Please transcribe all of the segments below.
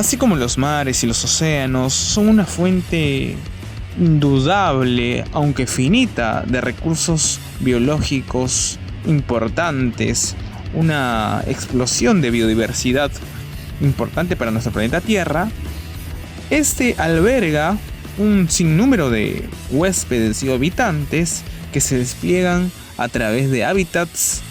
Así como los mares y los océanos son una fuente indudable, aunque finita, de recursos biológicos importantes, una explosión de biodiversidad importante para nuestro planeta Tierra, este alberga un sinnúmero de huéspedes y habitantes que se despliegan a través de hábitats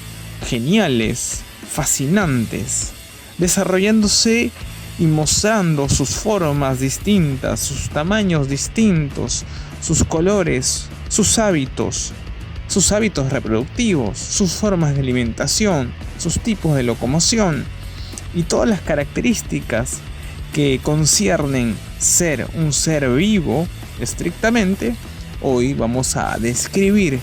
geniales, fascinantes, desarrollándose y mostrando sus formas distintas, sus tamaños distintos, sus colores, sus hábitos reproductivos, sus formas de alimentación, sus tipos de locomoción y todas las características que conciernen ser un ser vivo estrictamente. Hoy vamos a describir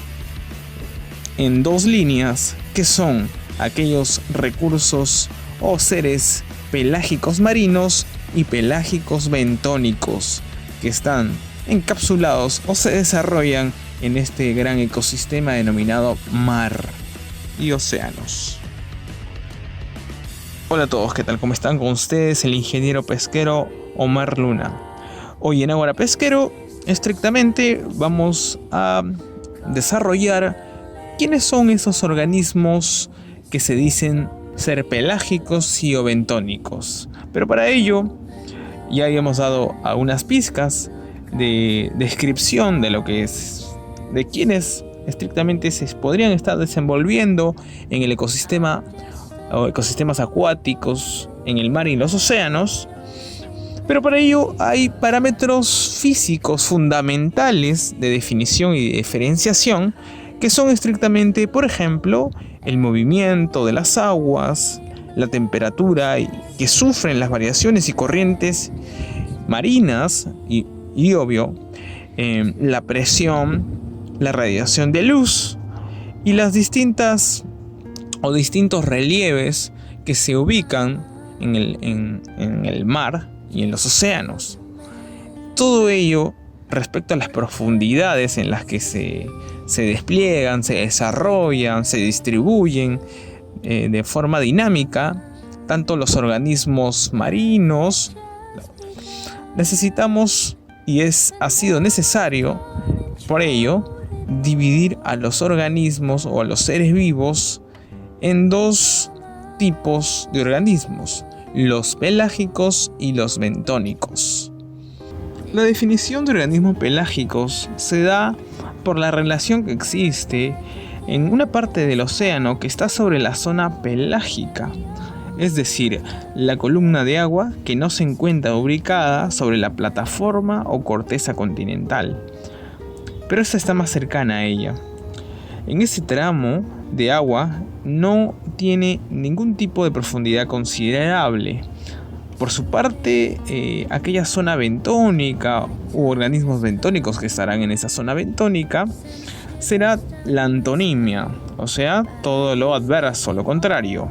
en 2 líneas que son aquellos recursos o seres pelágicos marinos y pelágicos bentónicos que están encapsulados o se desarrollan en este gran ecosistema denominado mar y océanos. Hola a todos, ¿qué tal? ¿Cómo están? Con ustedes el ingeniero pesquero Omar Luna. Hoy en Ágora Pesquero estrictamente vamos a desarrollar quiénes son esos organismos que se dicen ser pelágicos y o bentónicos. Pero para ello ya habíamos dado algunas pizcas de descripción de lo que es, de quiénes estrictamente se podrían estar desenvolviendo en el ecosistema o ecosistemas acuáticos en el mar y en los océanos. Pero para ello hay parámetros físicos fundamentales de definición y de diferenciación que son estrictamente, por ejemplo, el movimiento de las aguas, la temperatura que sufren las variaciones y corrientes marinas y obvio, la presión, la radiación de luz y las distintos relieves que se ubican en el mar y en los océanos. Todo ello respecto a las profundidades en las que se despliegan, se desarrollan, se distribuyen de forma dinámica, tanto los organismos marinos. Necesitamos, y ha sido necesario, por ello, dividir a los organismos o a los seres vivos en 2 tipos de organismos: los pelágicos y los bentónicos. La definición de organismos pelágicos se da por la relación que existe en una parte del océano que está sobre la zona pelágica, es decir, la columna de agua que no se encuentra ubicada sobre la plataforma o corteza continental, pero esta está más cercana a ella. En ese tramo de agua no tiene ningún tipo de profundidad considerable. Por su parte, aquella zona bentónica u organismos bentónicos que estarán en esa zona bentónica será la antonimia, o sea, todo lo adverso, lo contrario.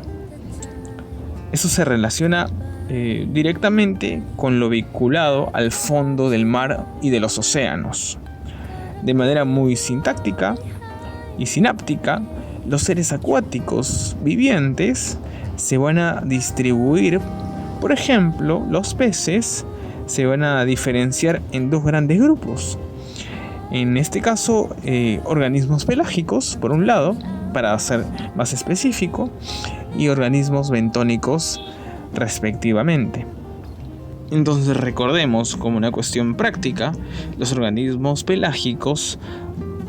Eso se relaciona directamente con lo vinculado al fondo del mar y de los océanos. De manera muy sintáctica y sináptica, los seres acuáticos vivientes se van a distribuir. Por ejemplo, los peces se van a diferenciar en 2 grandes grupos. En este caso, organismos pelágicos, por un lado, para ser más específico, y organismos bentónicos, respectivamente. Entonces recordemos, como una cuestión práctica, los organismos pelágicos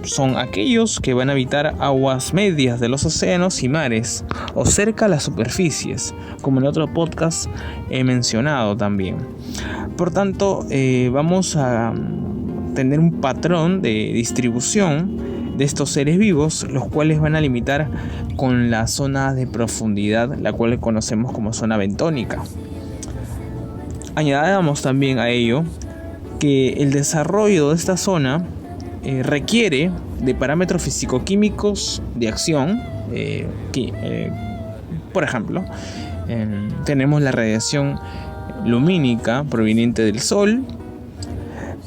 son aquellos que van a habitar aguas medias de los océanos y mares o cerca a las superficies, como en otro podcast he mencionado también. Por tanto, vamos a tener un patrón de distribución de estos seres vivos, los cuales van a limitar con la zona de profundidad, la cual conocemos como zona bentónica. Añadamos también a ello que el desarrollo de esta zona requiere de parámetros físico-químicos de acción. Por ejemplo, tenemos la radiación lumínica proveniente del Sol.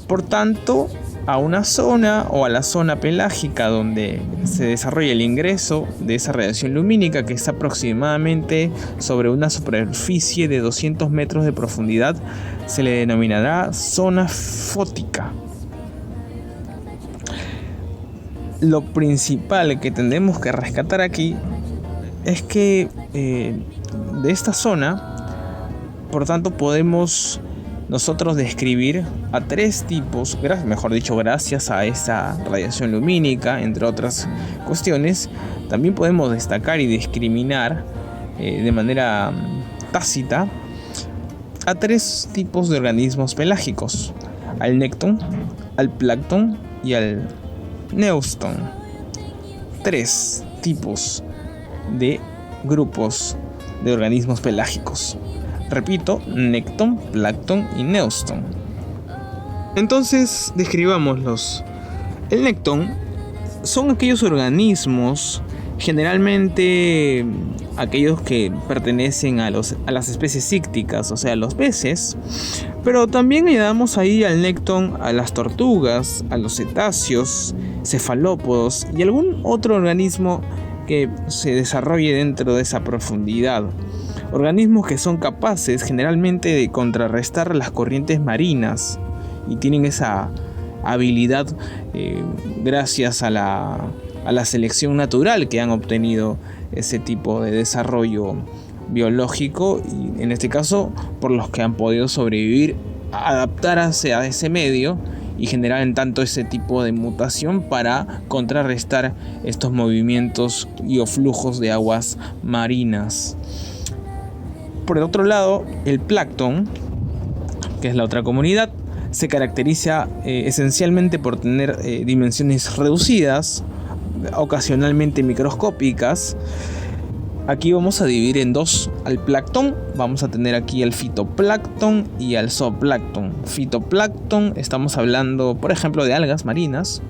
Por tanto, a una zona o a la zona pelágica donde se desarrolla el ingreso de esa radiación lumínica, que está aproximadamente sobre una superficie de 200 metros de profundidad, se le denominará zona fótica. Lo principal que tendremos que rescatar aquí es que de esta zona, por tanto, podemos nosotros describir a tres tipos, gracias a esa radiación lumínica, entre otras cuestiones. También podemos destacar y discriminar de manera tácita a tres tipos de organismos pelágicos: al nécton, al plancton y al neuston. Tres tipos de grupos de organismos pelágicos. Repito, nécton, plancton y neuston. Entonces, describámoslos. El nécton son aquellos organismos, generalmente aquellos que pertenecen a las especies ícticas, o sea, los peces, pero también añadamos ahí al nécton a las tortugas, a los cetáceos, cefalópodos y algún otro organismo que se desarrolle dentro de esa profundidad. Organismos que son capaces generalmente de contrarrestar las corrientes marinas y tienen esa habilidad gracias a la selección natural que han obtenido ese tipo de desarrollo biológico, y en este caso por los que han podido sobrevivir, adaptarse a ese medio y generar en tanto ese tipo de mutación para contrarrestar estos movimientos o flujos de aguas marinas. Por el otro lado, el plancton, que es la otra comunidad, se caracteriza esencialmente por tener dimensiones reducidas, ocasionalmente microscópicas. Aquí vamos a dividir en dos al plancton. Vamos a tener aquí el fitoplancton y al zooplancton. Fitoplancton, estamos hablando, por ejemplo, de algas marinas,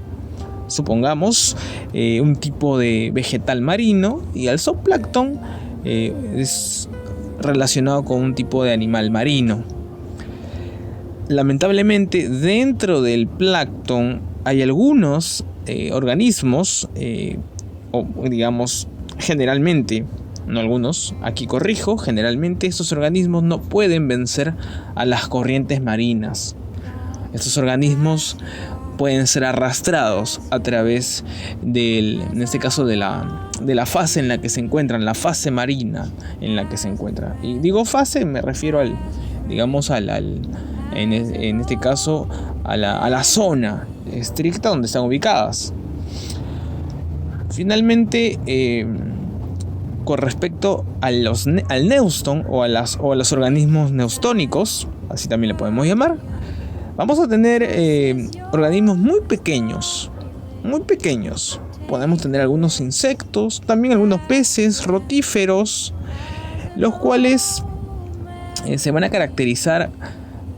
supongamos, un tipo de vegetal marino, y al zooplancton es relacionado con un tipo de animal marino. Lamentablemente, dentro del plancton hay algunos organismos, o digamos generalmente, no algunos, aquí corrijo, generalmente estos organismos no pueden vencer a las corrientes marinas. Estos organismos pueden ser arrastrados a través en este caso de la fase en la que se encuentran, la fase marina en la que se encuentra. Y digo fase, me refiero en este caso a la zona estricta donde están ubicadas. Finalmente, con respecto al neuston o a los organismos neustónicos, así también le podemos llamar, vamos a tener organismos muy pequeños. Podemos tener algunos insectos, también algunos peces rotíferos, los cuales se van a caracterizar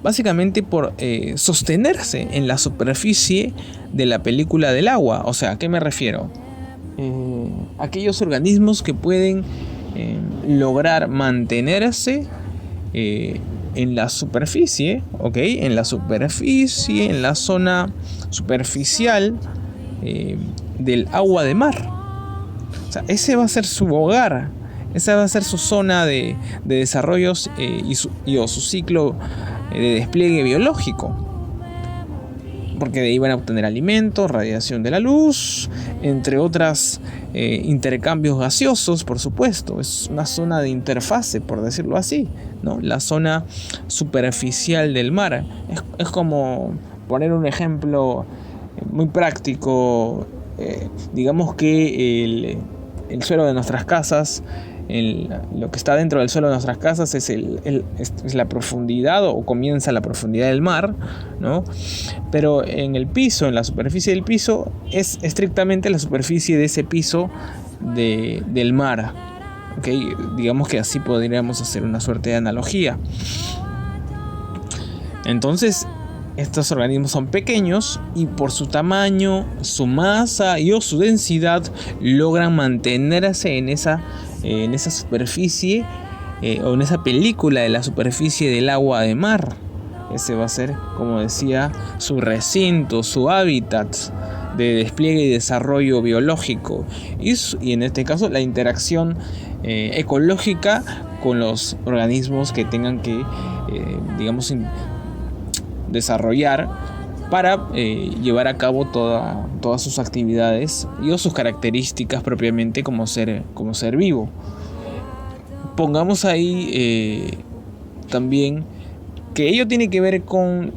básicamente por sostenerse en la superficie de la película del agua. O sea, ¿a qué me refiero? Aquellos organismos que pueden lograr mantenerse en la superficie, ¿ok? En la zona superficial del agua de mar. O sea, ese va a ser su hogar, esa va a ser su zona de desarrollos y su ciclo de despliegue biológico. Porque de ahí van a obtener alimentos, radiación de la luz, entre otras intercambios gaseosos, por supuesto. Es una zona de interfase, por decirlo así, ¿no? La zona superficial del mar. Es como poner un ejemplo muy práctico. Digamos que el suelo de nuestras casas, lo que está dentro del suelo de nuestras casas es la profundidad, o comienza la profundidad del mar, ¿no? Pero en la superficie del piso, es estrictamente la superficie de ese piso del mar, ¿okay? Digamos que así podríamos hacer una suerte de analogía. Entonces, estos organismos son pequeños y por su tamaño, su masa o su densidad logran mantenerse en esa superficie o en esa película de la superficie del agua de mar. Ese va a ser, como decía, su recinto, su hábitat de despliegue y desarrollo biológico. Y en este caso, la interacción ecológica con los organismos que tengan que, desarrollar para llevar a cabo todas sus actividades y sus características propiamente como ser vivo. Pongamos ahí también que ello tiene que ver con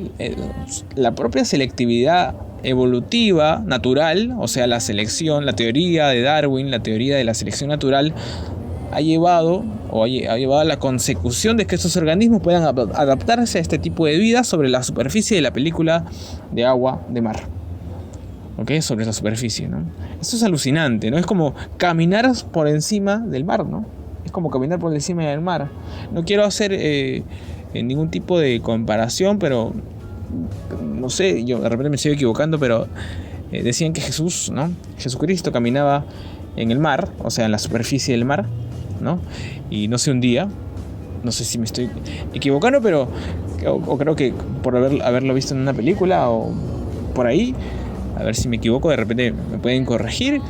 la propia selectividad evolutiva, natural, o sea, la selección, la teoría de Darwin, la teoría de la selección natural, ha llevado a la consecución de que estos organismos puedan adaptarse a este tipo de vida sobre la superficie de la película de agua de mar. ¿Ok? Sobre la superficie, ¿no? Esto es alucinante, ¿no? Es como caminar por encima del mar, ¿no? Es como caminar por encima del mar. No quiero hacer ningún tipo de comparación, pero no sé, yo de repente me estoy equivocando, pero decían que Jesús, ¿no? Jesucristo caminaba en el mar, o sea, en la superficie del mar, ¿no? Y no se hundía. No sé si me estoy equivocando, pero o creo que por haberlo visto en una película o por ahí, a ver si me equivoco, de repente me pueden corregir,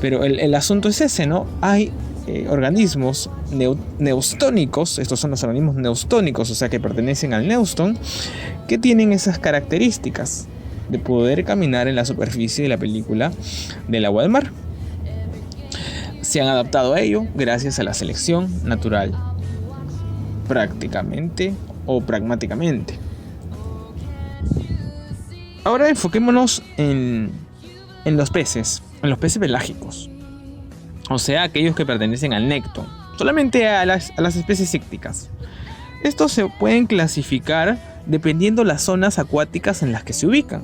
pero el asunto es ese, ¿no? Hay organismos neustónicos, estos son los organismos neustónicos, o sea que pertenecen al neustón, que tienen esas características de poder caminar en la superficie de la película del agua del mar. Se han adaptado a ello gracias a la selección natural, prácticamente o pragmáticamente. Ahora enfoquémonos en los peces pelágicos, o sea, aquellos que pertenecen al nécton, solamente a las especies ícticas. Estos se pueden clasificar dependiendo las zonas acuáticas en las que se ubican.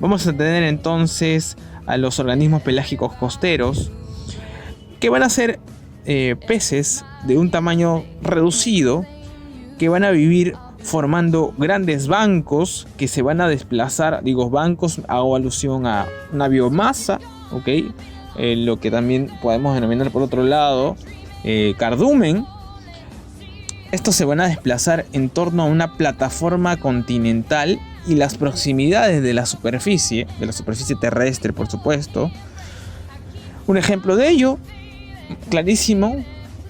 Vamos a tener entonces a los organismos pelágicos costeros, que van a ser peces de un tamaño reducido, que van a vivir formando grandes bancos que se van a desplazar. Digo bancos, hago alusión a una biomasa, ¿ok? Lo que también podemos denominar por otro lado cardumen. Estos se van a desplazar en torno a una plataforma continental y las proximidades de la superficie terrestre, por supuesto. Un ejemplo de ello clarísimo,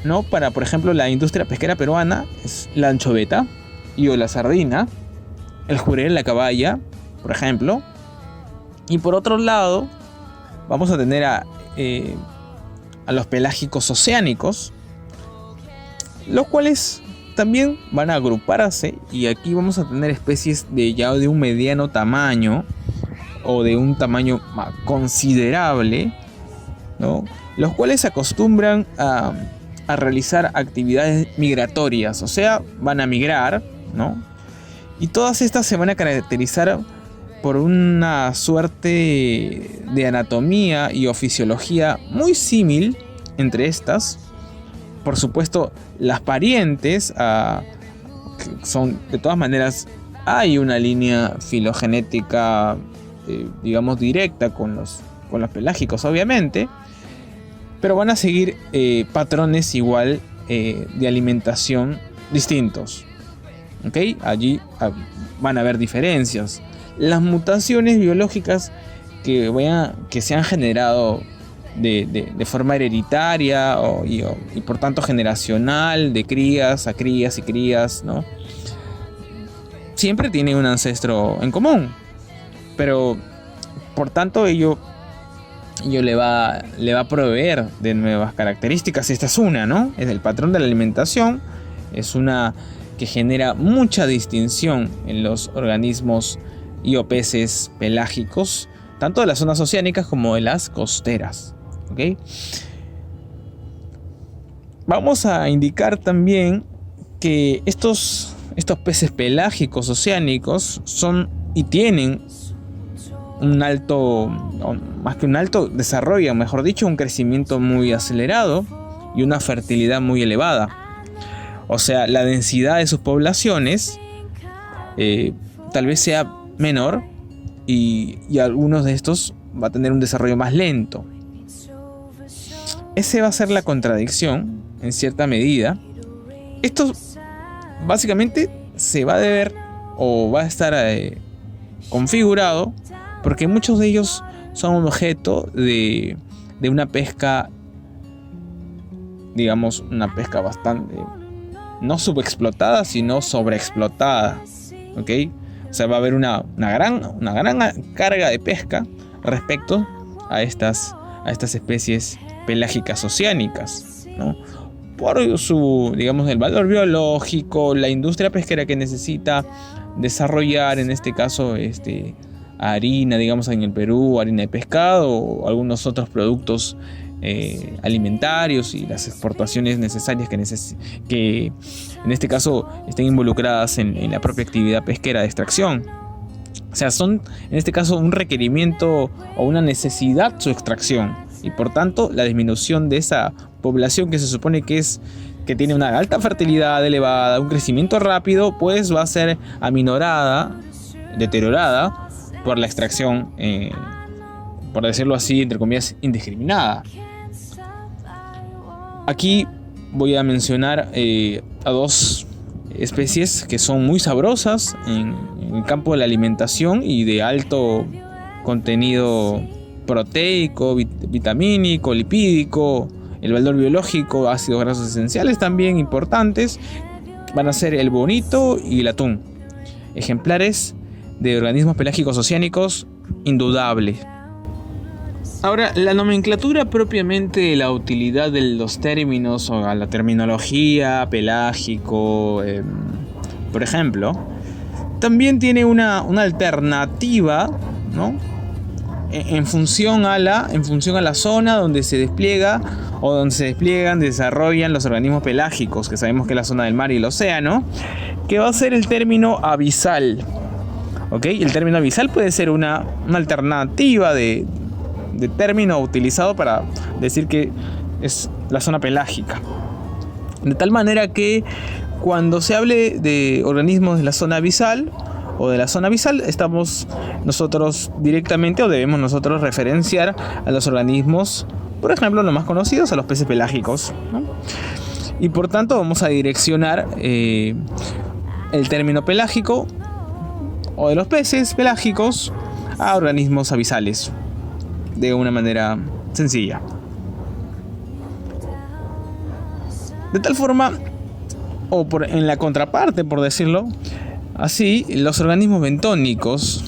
¿no? Para, por ejemplo, la industria pesquera peruana es la anchoveta y o la sardina, el jurel, la caballa, por ejemplo. Y por otro lado, vamos a tener a los pelágicos oceánicos, los cuales también van a agruparse, y aquí vamos a tener especies de un mediano tamaño o de un tamaño considerable, ¿no? Los cuales se acostumbran a realizar actividades migratorias, o sea, van a migrar, ¿no? Y todas estas se van a caracterizar por una suerte de anatomía y o fisiología muy símil entre estas. Por supuesto, las parientes son, de todas maneras, hay una línea filogenética, digamos, directa con los pelágicos, obviamente, pero van a seguir patrones igual de alimentación distintos. ¿Ok? Allí van a haber diferencias. Las mutaciones biológicas que se han generado de forma hereditaria y por tanto generacional, de crías a crías y crías, ¿no? Siempre tienen un ancestro en común, pero por tanto ello le va a proveer de nuevas características. Esta es una, ¿no? Es el patrón de la alimentación, es una que genera mucha distinción en los organismos y o peces pelágicos, tanto de las zonas oceánicas como de las costeras. ¿Okay? Vamos a indicar también que estos peces pelágicos oceánicos son y tienen un alto, más que un alto, desarrollan, mejor dicho, un crecimiento muy acelerado y una fertilidad muy elevada. O sea, la densidad de sus poblaciones tal vez sea menor y algunos de estos va a tener un desarrollo más lento. Esa va a ser la contradicción, en cierta medida. Esto básicamente se va a deber o va a estar configurado porque muchos de ellos son objeto de una pesca, digamos, una pesca bastante, no subexplotada, sino sobreexplotada, ¿ok? O sea, va a haber una gran carga de pesca respecto a estas especies pelágicas oceánicas, ¿no? Por su, digamos, el valor biológico, la industria pesquera que necesita desarrollar, en este caso, harina, digamos, en el Perú, harina de pescado o algunos otros productos alimentarios, y las exportaciones necesarias que en este caso estén involucradas en la propia actividad pesquera de extracción. O sea, son en este caso un requerimiento o una necesidad su extracción, y por tanto la disminución de esa población que se supone que tiene una alta fertilidad elevada, un crecimiento rápido, pues va a ser aminorada, deteriorada por la extracción, por decirlo así, entre comillas, indiscriminada. Aquí voy a mencionar a dos especies que son muy sabrosas en el campo de la alimentación y de alto contenido proteico, vitamínico, lipídico, el valor biológico, ácidos grasos esenciales también importantes, van a ser el bonito y el atún, ejemplares de organismos pelágicos oceánicos indudables. Ahora, la nomenclatura propiamente de la utilidad de los términos o la terminología pelágico, por ejemplo, también tiene una alternativa, ¿no? En función a la zona donde se despliega o donde se despliegan, desarrollan los organismos pelágicos, que sabemos que es la zona del mar y el océano, que va a ser el término abisal. ¿Ok? El término abisal puede ser una alternativa de término utilizado para decir que es la zona pelágica. De tal manera que cuando se hable de organismos de la zona abisal o de la zona abisal, estamos nosotros directamente, o debemos nosotros referenciar a los organismos, por ejemplo, los más conocidos, a los peces pelágicos, ¿no? Y por tanto vamos a direccionar el término pelágico o de los peces pelágicos a organismos abisales de una manera sencilla. De tal forma, o en la contraparte, por decirlo así, los organismos bentónicos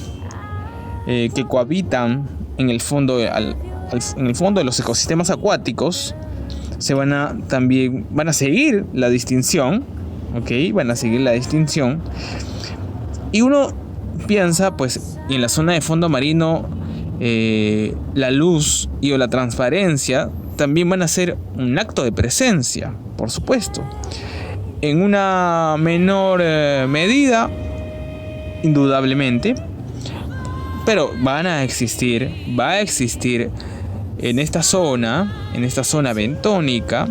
que cohabitan en el fondo de los ecosistemas acuáticos van a seguir la distinción, ¿ok? Van a seguir la distinción. Y uno piensa, pues, en la zona de fondo marino, la luz o la transparencia también van a ser un acto de presencia, por supuesto. En una menor medida, indudablemente, pero va a existir en esta zona bentónica,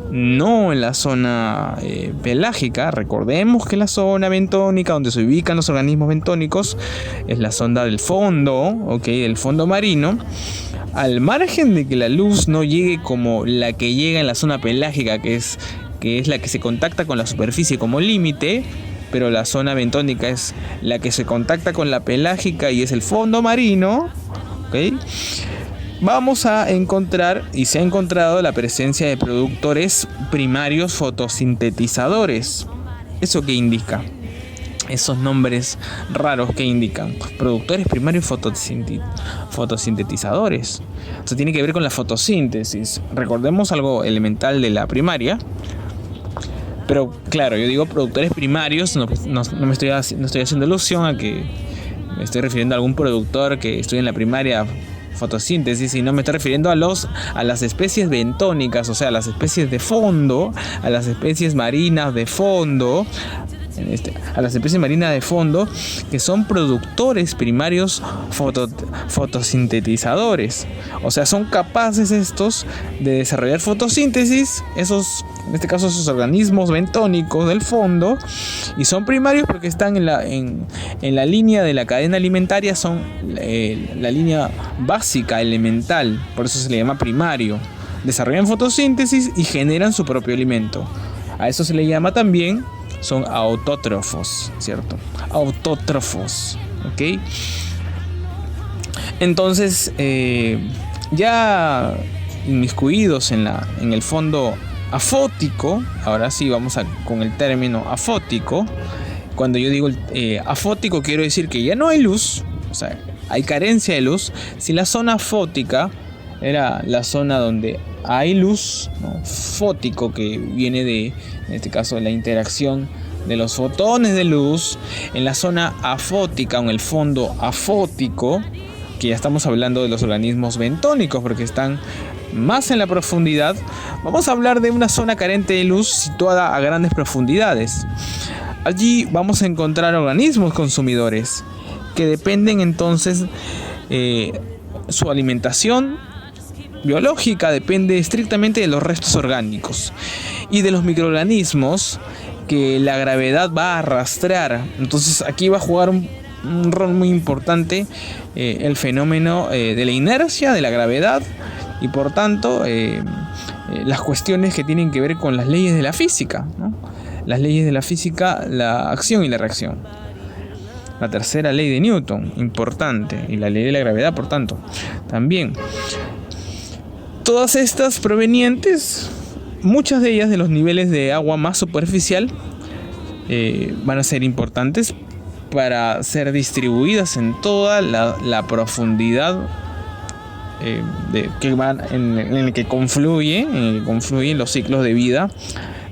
no en la zona pelágica. Recordemos que la zona bentónica, donde se ubican los organismos bentónicos, es la zona del fondo, ¿ok? El fondo marino. Al margen de que la luz no llegue como la que llega en la zona pelágica, que es la que se contacta con la superficie como límite, pero la zona bentónica es la que se contacta con la pelágica y es el fondo marino, ¿ok? Vamos a encontrar, y se ha encontrado, la presencia de productores primarios fotosintetizadores. ¿Eso qué indica? Esos nombres raros que indican productores primarios fotosintetizadores. Eso tiene que ver con la fotosíntesis. Recordemos algo elemental de la primaria. Pero claro, yo digo productores primarios, no estoy haciendo alusión a que me estoy refiriendo a algún productor que estudia en la primaria fotosíntesis, y no me estoy refiriendo a las especies bentónicas, o sea, a las especies de fondo, a las especies marinas de fondo, a las especies marinas de fondo, que son productores primarios fotosintetizadores. O sea, son capaces estos de desarrollar fotosíntesis, en este caso esos organismos bentónicos del fondo, y son primarios porque están en la línea de la cadena alimentaria, son la línea básica, elemental, por eso se le llama primario. Desarrollan fotosíntesis y generan su propio alimento. A eso se le llama también son autótrofos, ¿cierto? Autótrofos, ¿ok? Entonces, ya inmiscuidos en el fondo afótico, ahora sí vamos con el término afótico. Cuando yo digo afótico, quiero decir que ya no hay luz, o sea, hay carencia de luz. Si la zona afótica era la zona donde hay luz, ¿no? Fótico, que viene en este caso, de la interacción de los fotones de luz. En la zona afótica o en el fondo afótico, que ya estamos hablando de los organismos bentónicos porque están más en la profundidad, vamos a hablar de una zona carente de luz situada a grandes profundidades. Allí vamos a encontrar organismos consumidores que dependen entonces, su alimentación biológica depende estrictamente de los restos orgánicos y de los microorganismos que la gravedad va a arrastrar. Entonces aquí va a jugar un rol muy importante el fenómeno de la inercia de la gravedad y por tanto las cuestiones que tienen que ver con las leyes de la física, ¿no? Las leyes de la física, la acción y la reacción. La tercera ley de Newton, importante, y la ley de la gravedad, por tanto, también. Todas estas provenientes, muchas de ellas de los niveles de agua más superficial, van a ser importantes para ser distribuidas en toda la profundidad en el que confluyen los ciclos de vida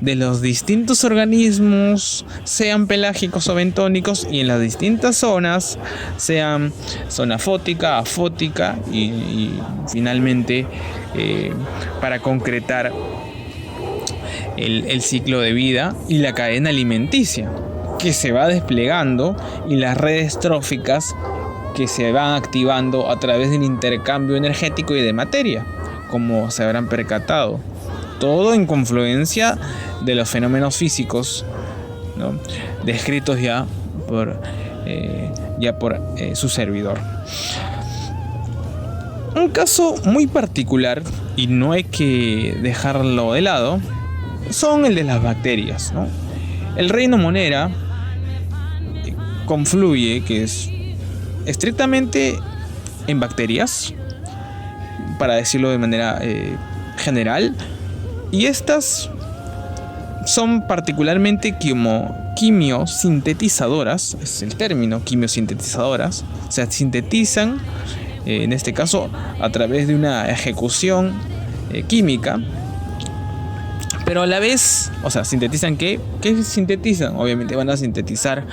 de los distintos organismos, sean pelágicos o bentónicos, y en las distintas zonas, sean zona fótica, afótica y finalmente para concretar el ciclo de vida y la cadena alimenticia que se va desplegando y las redes tróficas que se van activando a través del intercambio energético y de materia, como se habrán percatado. Todo en confluencia de los fenómenos físicos, ¿no?, descritos ya por su servidor. Un caso muy particular, y no hay que dejarlo de lado, son el de las bacterias, ¿no? El reino Monera confluye, que es estrictamente en bacterias, para decirlo de manera general, y estas son particularmente quimiosintetizadoras, es el término, quimiosintetizadoras, o sea, sintetizan, en este caso, a través de una ejecución química, pero a la vez, o sea, sintetizan ¿qué sintetizan? Obviamente van a sintetizar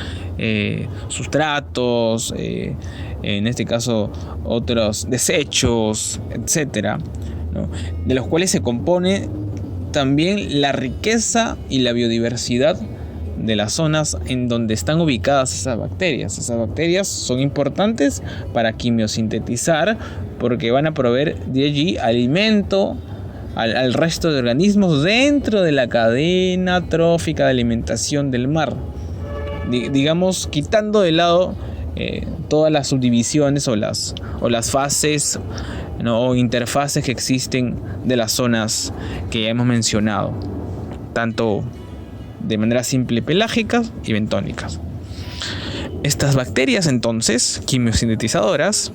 sustratos, en este caso otros desechos, etcétera, ¿no?, de los cuales se compone también la riqueza y la biodiversidad de las zonas en donde están ubicadas esas bacterias. Esas bacterias son importantes para quimiosintetizar porque van a proveer de allí alimento al resto de organismos dentro de la cadena trófica de alimentación del mar. Digamos, quitando de lado todas las subdivisiones o las fases, ¿no?, o interfaces que existen de las zonas que ya hemos mencionado, tanto de manera simple pelágicas y bentónicas. Estas bacterias, entonces, quimiosintetizadoras,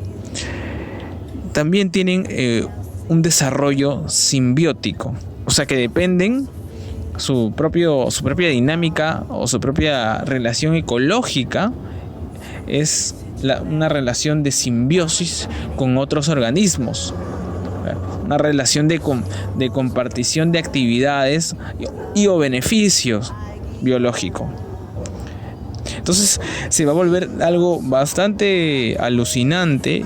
también tienen un desarrollo simbiótico, o sea que dependen su propia dinámica o su propia relación ecológica es una relación de simbiosis con otros organismos, una relación de compartición de actividades y o beneficios biológicos. Entonces se va a volver algo bastante alucinante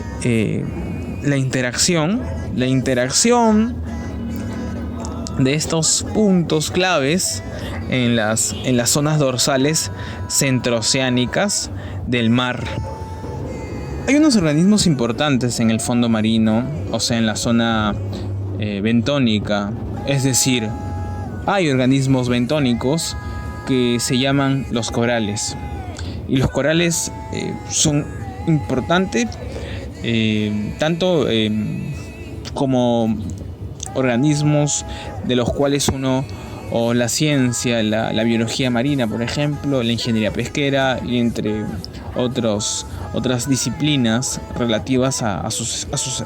la interacción de estos puntos claves en las zonas dorsales centrooceánicas del mar. Hay unos organismos importantes en el fondo marino, o sea, en la zona bentónica, es decir, hay organismos bentónicos que se llaman los corales. Y los corales son importantes tanto como organismos de los cuales uno o la ciencia, la biología marina, por ejemplo, la ingeniería pesquera y entre otras disciplinas relativas a su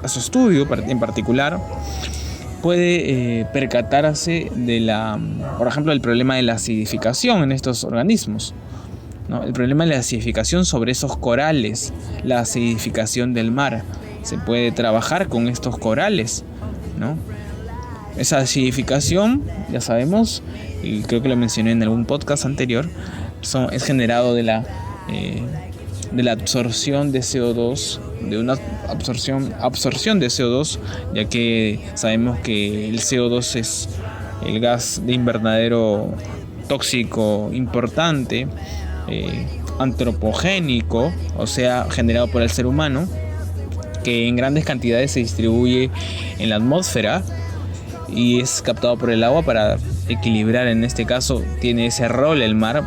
estudio en particular, puede percatarse por ejemplo, del problema de la acidificación en estos organismos, ¿no? El problema de la acidificación sobre esos corales, la acidificación del mar. Se puede trabajar con estos corales, ¿no? Esa acidificación, ya sabemos, y creo que lo mencioné en algún podcast anterior, es generado de la absorción de CO2, de una absorción de CO2, ya que sabemos que el CO2 es el gas de invernadero tóxico importante, antropogénico, o sea, generado por el ser humano, que en grandes cantidades se distribuye en la atmósfera y es captado por el agua para equilibrar. En este caso tiene ese rol el mar,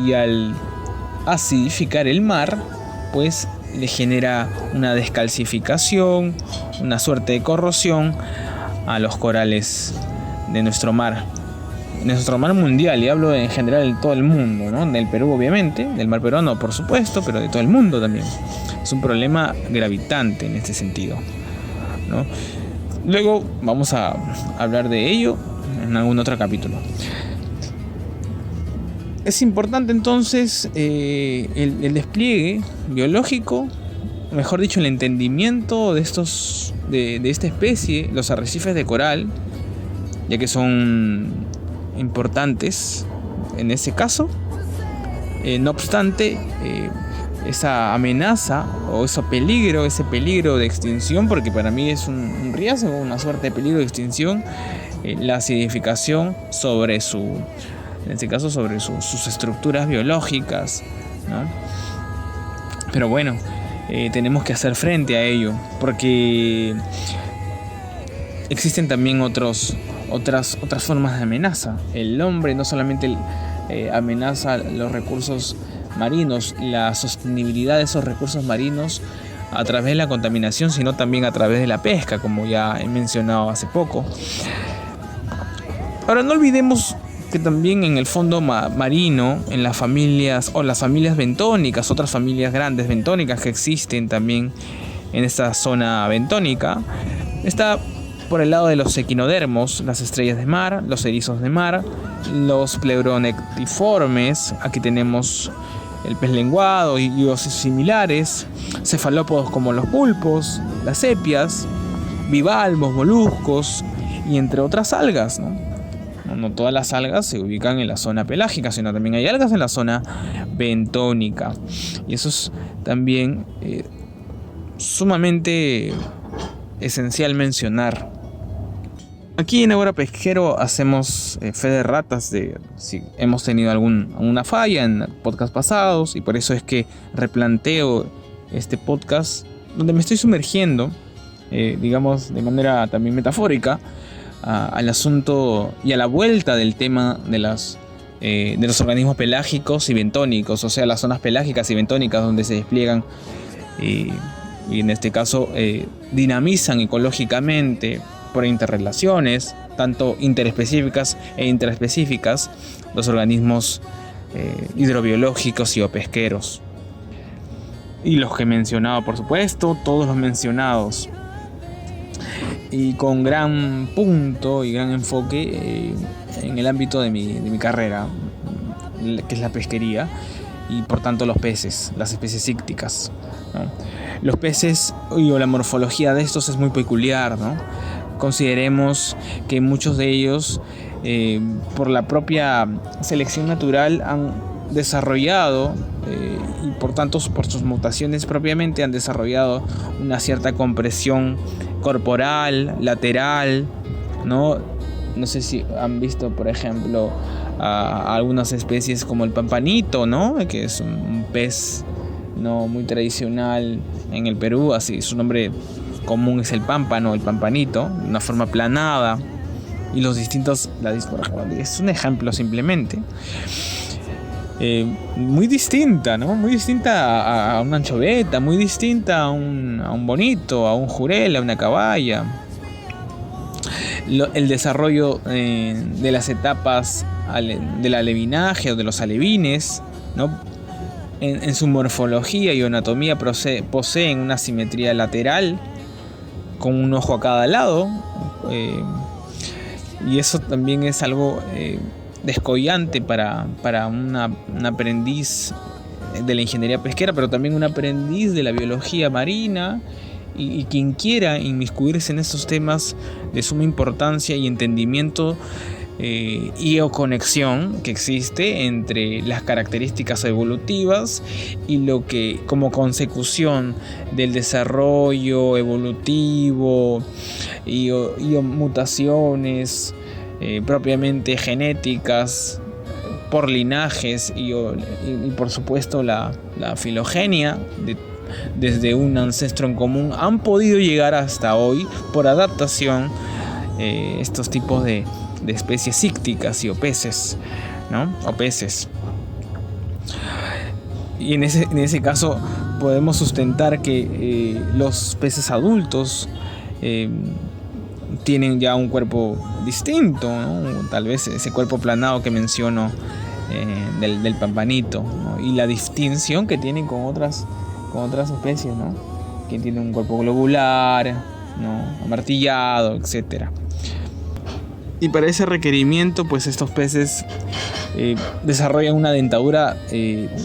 y al acidificar el mar, pues le genera una descalcificación, una suerte de corrosión a los corales de nuestro mar mundial, y hablo en general de todo el mundo, ¿no? Del Perú, obviamente, del mar peruano, por supuesto, pero de todo el mundo también. Es un problema gravitante en este sentido, ¿no? Luego vamos a hablar de ello en algún otro capítulo. Es importante entonces el despliegue biológico, mejor dicho, el entendimiento de esta especie, los arrecifes de coral, ya que son importantes en ese caso. No obstante, esa amenaza o ese peligro de extinción, porque para mí es un riesgo, una suerte de peligro de extinción, la acidificación sobre sus estructuras biológicas, ¿no? Pero bueno, tenemos que hacer frente a ello, porque existen también otras formas de amenaza. El hombre no solamente amenaza los recursos marinos, la sostenibilidad de esos recursos marinos a través de la contaminación, sino también a través de la pesca, como ya he mencionado hace poco. Ahora, no olvidemos que también en el fondo marino, en las familias bentónicas, otras familias grandes bentónicas que existen también en esta zona bentónica, está por el lado de los equinodermos, las estrellas de mar, los erizos de mar, los pleuronectiformes, aquí tenemos el pez lenguado y los similares, cefalópodos como los pulpos, las sepias, bivalvos, moluscos y entre otras algas, ¿no? No todas las algas se ubican en la zona pelágica, sino también hay algas en la zona bentónica, y eso es también sumamente esencial mencionar. Aquí en Ahora Pesquero hacemos fe de ratas de si hemos tenido alguna falla en podcasts pasados, y por eso es que replanteo este podcast donde me estoy sumergiendo, digamos de manera también metafórica, al asunto y a la vuelta del tema de los organismos pelágicos y bentónicos, o sea, las zonas pelágicas y bentónicas donde se despliegan y en este caso dinamizan ecológicamente por interrelaciones, tanto interespecíficas e intraespecíficas, los organismos hidrobiológicos y o pesqueros. Y los que he mencionado, por supuesto, todos los mencionados. Y con gran punto y gran enfoque en el ámbito de mi carrera, que es la pesquería, y por tanto los peces, las especies ícticas, ¿no? Los peces o la morfología de estos es muy peculiar, ¿no? Consideremos que muchos de ellos, por la propia selección natural, han desarrollado y por tanto por sus mutaciones propiamente han desarrollado una cierta compresión corporal, lateral, ¿no? No sé si han visto, por ejemplo, a algunas especies como el pampanito, ¿no? Que es un pez no muy tradicional en el Perú, así su nombre común es el pámpano, el pampanito, de una forma planada, y los distintos, es un ejemplo simplemente. Muy distinta, ¿no? Muy distinta a una anchoveta, muy distinta a un bonito, a un jurel, a una caballa. el desarrollo de las etapas del alevinaje o de los alevines, ¿no? En su morfología y anatomía poseen una simetría lateral con un ojo a cada lado, y eso también es algo descollante para un aprendiz de la ingeniería pesquera, pero también un aprendiz de la biología marina y quien quiera inmiscuirse en estos temas de suma importancia y entendimiento o conexión que existe entre las características evolutivas y lo que como consecución del desarrollo evolutivo y mutaciones propiamente genéticas por linajes y por supuesto la filogenia desde un ancestro en común han podido llegar hasta hoy por adaptación estos tipos de especies ícticas o peces, ¿no? O peces. Y en ese caso podemos sustentar que los peces adultos tienen ya un cuerpo distinto, ¿no? Tal vez ese cuerpo planado que menciono del pampanito, ¿no? Y la distinción que tienen con otras especies, ¿no? Que tienen un cuerpo globular, ¿no? Amartillado, etcétera. Y para ese requerimiento, pues estos peces desarrollan una dentadura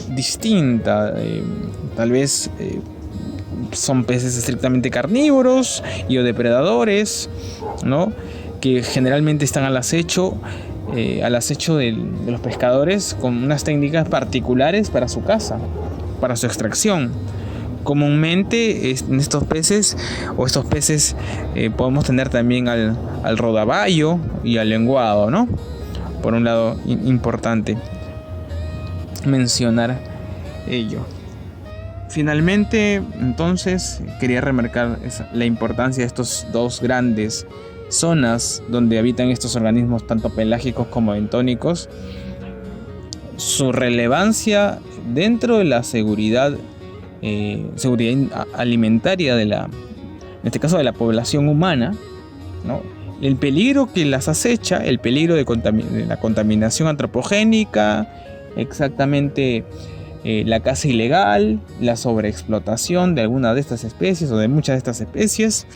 distinta. Tal vez son peces estrictamente carnívoros y o depredadores, ¿no? Que generalmente están al acecho de los pescadores con unas técnicas particulares para su caza, para su extracción. Comúnmente en estos peces podemos tener también al rodaballo y al lenguado, ¿no? Por un lado, importante mencionar ello. Finalmente, entonces, quería remarcar la importancia de estos dos grandes zonas donde habitan estos organismos tanto pelágicos como bentónicos, su relevancia dentro de la seguridad alimentaria en este caso de la población humana, ¿no? El peligro que las acecha, el peligro de la contaminación antropogénica, exactamente la caza ilegal, la sobreexplotación de alguna de estas especies o de muchas de estas especies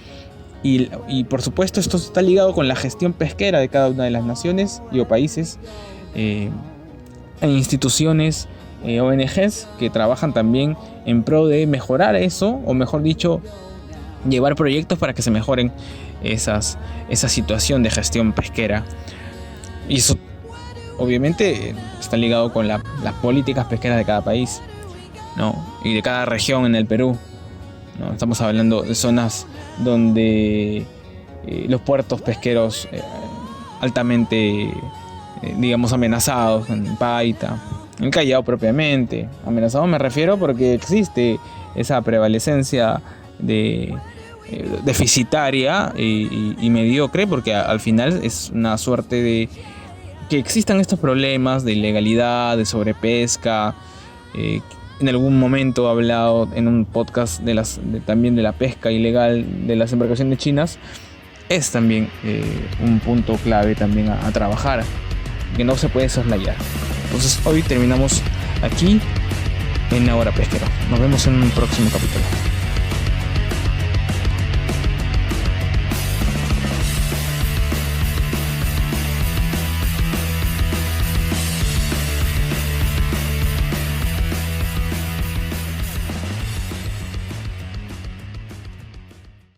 y por supuesto esto está ligado con la gestión pesquera de cada una de las naciones o países e instituciones ONGs que trabajan también en pro de mejorar eso, o mejor dicho, llevar proyectos para que se mejoren esa situación de gestión pesquera. Y eso obviamente está ligado con las políticas pesqueras de cada país, ¿no? Y de cada región en el Perú, ¿no? Estamos hablando de zonas donde los puertos pesqueros altamente, digamos, amenazados, en Paita, en Callao propiamente. Amenazado me refiero porque existe esa prevalecencia deficitaria y mediocre, porque al final es una suerte de que existan estos problemas de ilegalidad, de sobrepesca. En algún momento he hablado en un podcast también de la pesca ilegal de las embarcaciones chinas. Es también un punto clave también a trabajar, que no se puede soslayar. Entonces hoy terminamos aquí en Ahora Pesquero. Nos vemos en un próximo capítulo.